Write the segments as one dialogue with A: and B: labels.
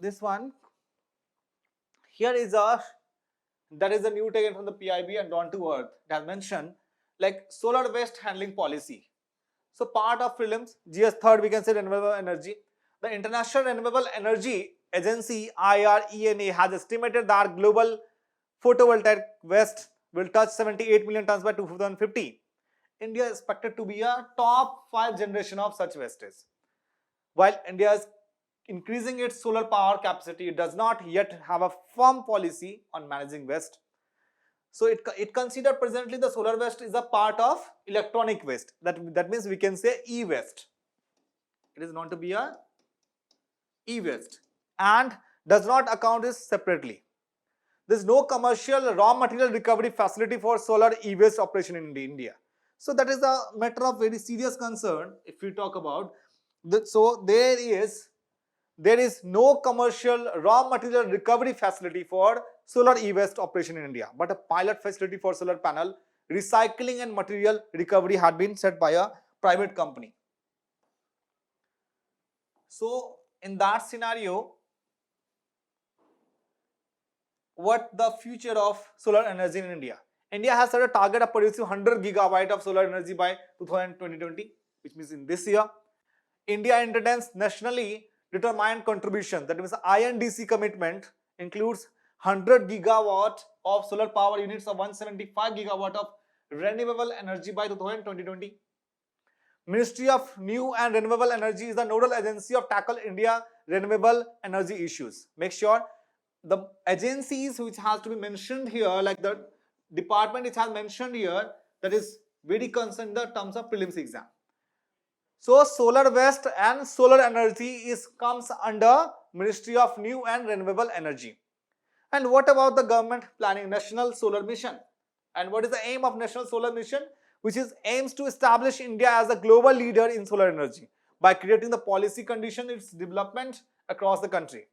A: this one here is a that is a new taken from the PIB and Dawn to Earth. It has mentioned like solar waste handling policy. So part of prelims, GS third we can say renewable energy. The International Renewable Energy Agency IRENA has estimated that global photovoltaic waste will touch 78 million tons by 2050. India is expected to be a top 5 generation of such wastes. While India is increasing its solar power capacity, it does not yet have a firm policy on managing waste. So it considered presently the solar waste is a part of electronic waste. That means we can say e-waste. It is known to be a e-waste and does not account this separately. There is no commercial raw material recovery facility for solar e-waste operation in India. So that is a matter of very serious concern if we talk about that. So there is no commercial raw material recovery facility for solar e-waste operation in India, but a pilot facility for solar panel recycling and material recovery had been set by a private company. So in that scenario, what the future of solar energy in India? India has set a target of producing 100 gigawatt of solar energy by 2020, which means in this year. India intends nationally determined contribution, that means INDC commitment includes 100 gigawatt of solar power units of 175 gigawatt of renewable energy by 2020. Ministry of New and Renewable Energy is the nodal agency of tackle India renewable energy issues. Make sure the agencies which has to be mentioned here, like the department which has mentioned here, that is very concerned in the terms of prelims exam. So solar waste and solar energy comes under Ministry of New and Renewable Energy. And what about the government planning National Solar Mission? And what is the aim of National Solar Mission? Which is aims to establish India as a global leader in solar energy by creating the policy condition its development across the country.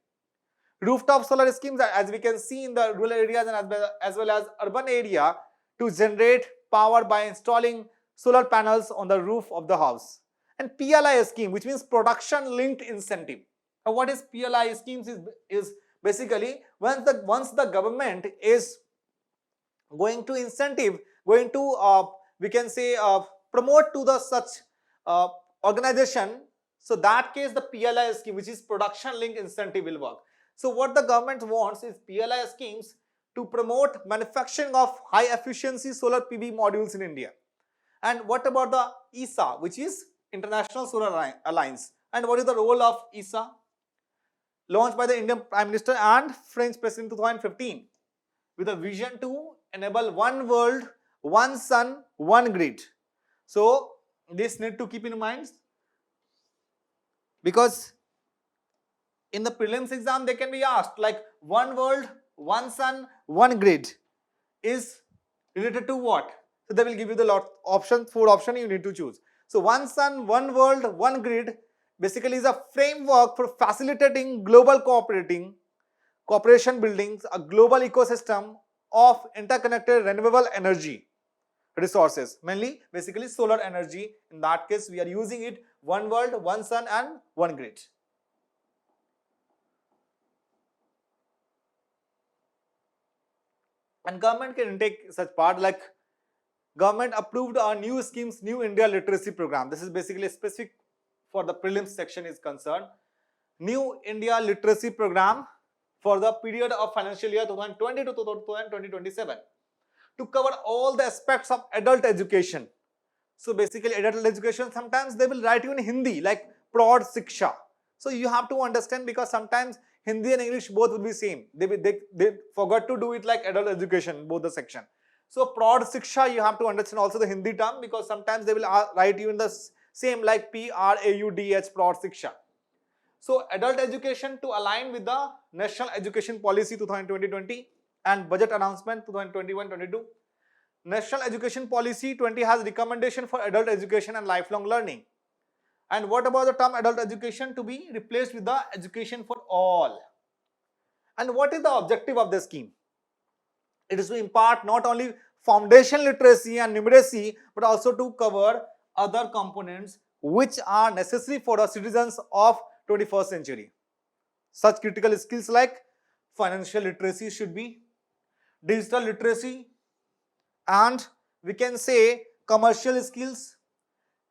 A: Rooftop solar schemes, as we can see in the rural areas and as well as urban area, to generate power by installing solar panels on the roof of the house. And PLI scheme, which means production linked incentive. Now what is PLI schemes is basically once the government is going to incentive, going to we can say promote to the such organization. So that case the PLI scheme, which is production linked incentive, will work. So what the government wants is PLI schemes to promote manufacturing of high efficiency solar PV modules in India. And what about the ESA, which is International Solar Alliance? And what is the role of ESA? Launched by the Indian Prime Minister and French President in 2015 with a vision to enable one world, one sun, one grid. So this need to keep in mind, because in the prelims exam they can be asked like one world, one sun, one grid is related to what? So they will give you the four options you need to choose. So one sun, one world, one grid basically is a framework for facilitating global cooperation building a global ecosystem of interconnected renewable energy resources, mainly basically solar energy. In that case we are using it one world, one sun and one grid. And government can take such part like government approved our new schemes, New India Literacy Program. This is basically specific for the prelims section is concerned. New India Literacy Program for the period of financial year 2020 to 2027 to cover all the aspects of adult education. So basically adult education, sometimes they will write you in Hindi like Praud Shiksha. So you have to understand, because sometimes Hindi and English both will be same. They forgot to do it like adult education, both the section. So Praud Shiksha, you have to understand also the Hindi term, because sometimes they will write you in the same like PRAUDH, Praud Shiksha. So adult education to align with the National Education Policy 2020 and Budget Announcement 2021-22. National Education Policy 20 has recommendation for adult education and lifelong learning. And what about the term adult education to be replaced with the education for all? And what is the objective of the scheme? It is to impart not only foundation literacy and numeracy, but also to cover other components which are necessary for the citizens of 21st century. Such critical skills like financial literacy should be, digital literacy, and we can say commercial skills,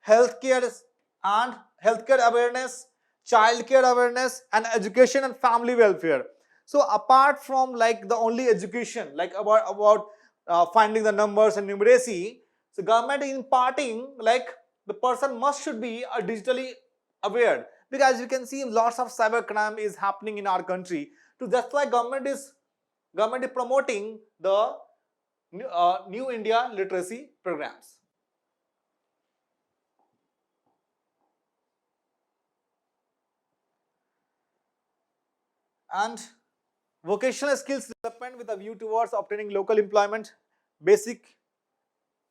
A: healthcare and healthcare awareness, childcare awareness, and education and family welfare. So apart from like the only education, like about finding the numbers and numeracy, so government is imparting like the person must should be digitally aware, because you can see lots of cyber crime is happening in our country. So that's why government is promoting the new India literacy programs. And vocational skills development with a view towards obtaining local employment, basic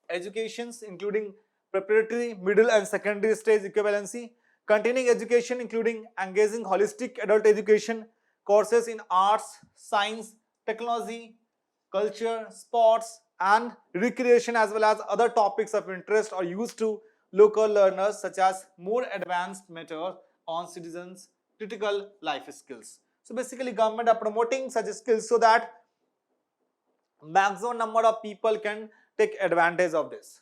A: educations including preparatory, middle and secondary stage equivalency, continuing education including engaging holistic adult education, courses in arts, science, technology, culture, sports and recreation, as well as other topics of interest or used to local learners, such as more advanced matters on citizens' critical life skills. So basically government are promoting such skills so that maximum number of people can take advantage of this.